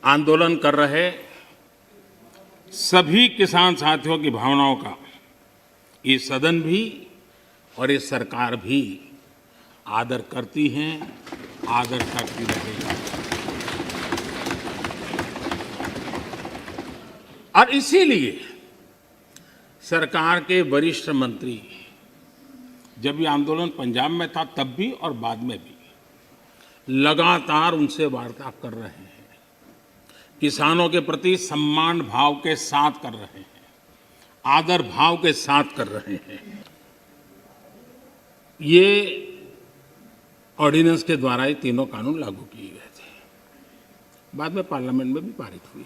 आंदोलन कर रहे सभी किसान साथियों की भावनाओं का ये सदन भी और ये सरकार भी आदर करती हैं, आदर करती रहेगी। और इसीलिए सरकार के वरिष्ठ मंत्री जब ये आंदोलन पंजाब में था तब भी और बाद में भी लगातार उनसे वार्ता कर रहे हैं, किसानों के प्रति सम्मान भाव के साथ कर रहे हैं, आदर भाव के साथ कर रहे हैं। ये ऑर्डिनेंस के द्वारा ये तीनों कानून लागू किए गए थे, बाद में पार्लियामेंट में भी पारित हुए।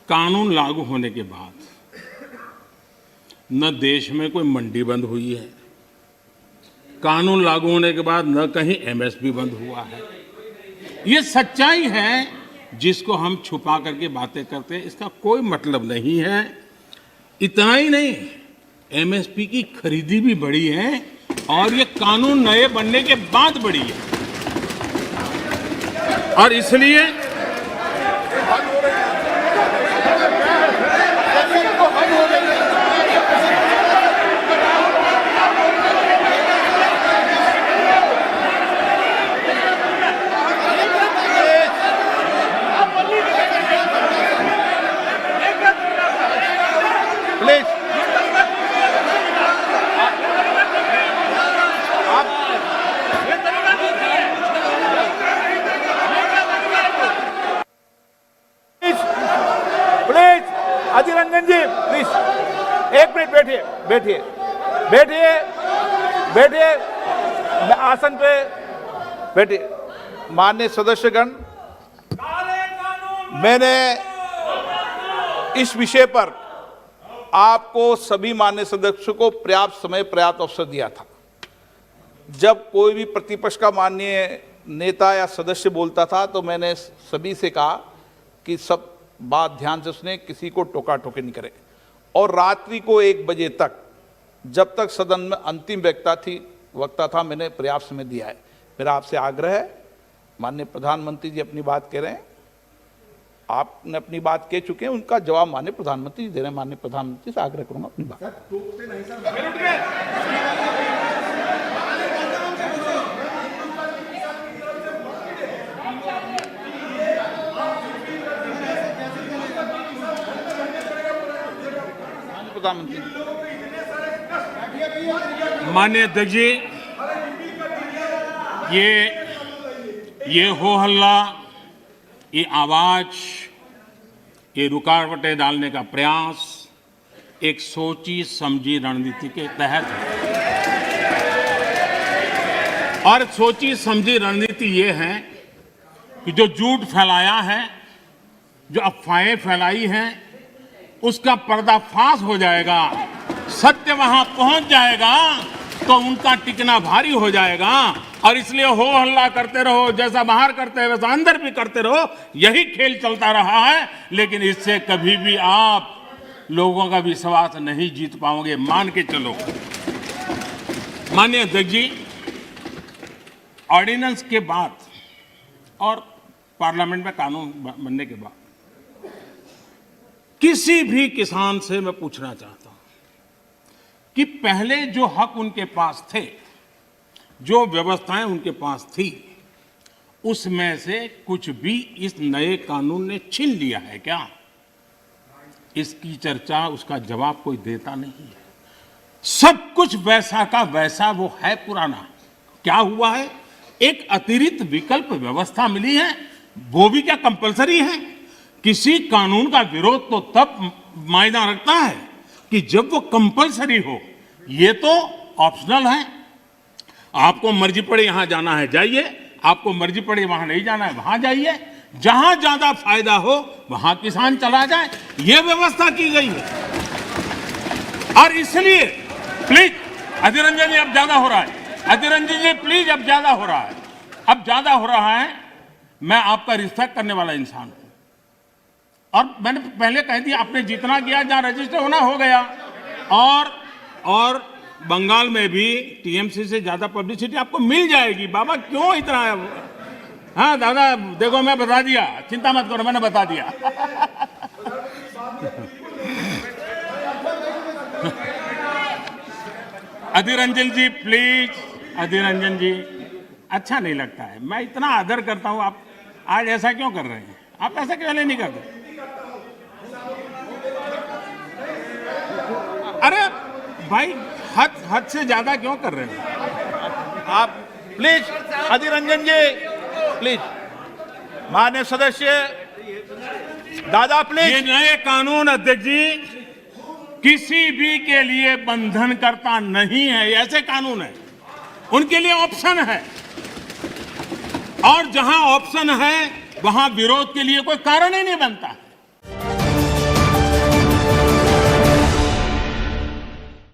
कानून लागू होने के बाद न देश में कोई मंडी बंद हुई है, कानून लागू होने के बाद न कहीं एमएसपी बंद हुआ है। ये सच्चाई है जिसको हम छुपा करके बातें करते हैं, इसका कोई मतलब नहीं है। इतना ही नहीं, एमएसपी की खरीदी भी बढ़ी है और ये कानून नए बनने के बाद बढ़ी है। और इसलिए अधीर रंजन जी प्लीज एक मिनट बैठिए बैठिए बैठिए बैठिए आसन पे बैठिए। माननीय सदस्यगण, मैंने इस विषय पर आपको सभी माननीय सदस्यों को पर्याप्त समय पर्याप्त अवसर दिया था। जब कोई भी प्रतिपक्ष का माननीय नेता या सदस्य बोलता था तो मैंने सभी से कहा कि सब बात ध्यान से सुने, किसी को टोका टोकी नहीं करे। और रात्रि को 1 बजे तक जब तक सदन में अंतिम वक्ता था मैंने पर्याप्त समय दिया है। मेरा आपसे आग्रह है, माननीय प्रधानमंत्री जी अपनी बात कह रहे हैं, आपने अपनी बात कह चुके हैं, उनका जवाब माननीय प्रधानमंत्री जी दे रहे हैं। माननीय प्रधानमंत्री से आग्रह करूंगा अपनी बात। प्रधानमंत्री माननीय अध्यक्ष जी, ये हो हल्ला, ये आवाज, ये रुकावटें डालने का प्रयास एक सोची समझी रणनीति के तहत है। और सोची समझी रणनीति ये है कि जो झूठ फैलाया है, जो अफवाहें फैलाई हैं, उसका पर्दाफाश हो जाएगा, सत्य वहां पहुंच जाएगा तो उनका टिकना भारी हो जाएगा। और इसलिए हो हल्ला करते रहो, जैसा बाहर करते हैं वैसा अंदर भी करते रहो, यही खेल चलता रहा है। लेकिन इससे कभी भी आप लोगों का विश्वास नहीं जीत पाओगे, मान के चलो। माननीय अध्यक्ष जी, ऑर्डिनेंस के बाद और पार्लियामेंट में कानून बनने के बाद किसी भी किसान से मैं पूछना चाहता हूं कि पहले जो हक उनके पास थे, जो व्यवस्थाएं उनके पास थी, उसमें से कुछ भी इस नए कानून ने छीन लिया है क्या? इसकी चर्चा, उसका जवाब कोई देता नहीं है। सब कुछ वैसा का वैसा वो है पुराना। क्या हुआ है? एक अतिरिक्त विकल्प व्यवस्था मिली है, वो भी क्या कंपलसरी है? किसी कानून का विरोध तो तब मायना रखता है कि जब वो कंपलसरी हो। ये तो ऑप्शनल है। आपको मर्जी पड़े यहां जाना है जाइए, आपको मर्जी पड़े वहां नहीं जाना है वहां जाइए, जहां ज्यादा फायदा हो वहां किसान चला जाए, ये व्यवस्था की गई है। और इसलिए प्लीज अधीर रंजन जी, अब ज्यादा हो रहा है। अधीर रंजन जी प्लीज, अब ज्यादा हो रहा है, अब ज्यादा हो रहा है। मैं आपका रिस्पेक्ट करने वाला इंसान हूं और मैंने पहले कह दिया, आपने जितना किया, जहां रजिस्टर होना हो गया। और बंगाल में भी टीएमसी से ज्यादा पब्लिसिटी आपको मिल जाएगी। बाबा क्यों इतना हाँ दादा, देखो मैं बता दिया, चिंता मत करो, मैंने बता दिया। अधीर रंजन जी प्लीज, अधीर रंजन जी, अच्छा नहीं लगता है। मैं इतना आदर करता हूं, आप आज ऐसा क्यों कर रहे हैं? आप ऐसा क्यों नहीं करते? अरे भाई, हद से ज्यादा क्यों कर रहे हो? आप प्लीज, अधीर रंजन जी प्लीज, माननीय सदस्य दादा ये प्लीज। नए कानून अध्यक्ष जी किसी भी के लिए बंधन करता नहीं है, ऐसे कानून है, उनके लिए ऑप्शन है, और जहां ऑप्शन है वहां विरोध के लिए कोई कारण ही नहीं बनता।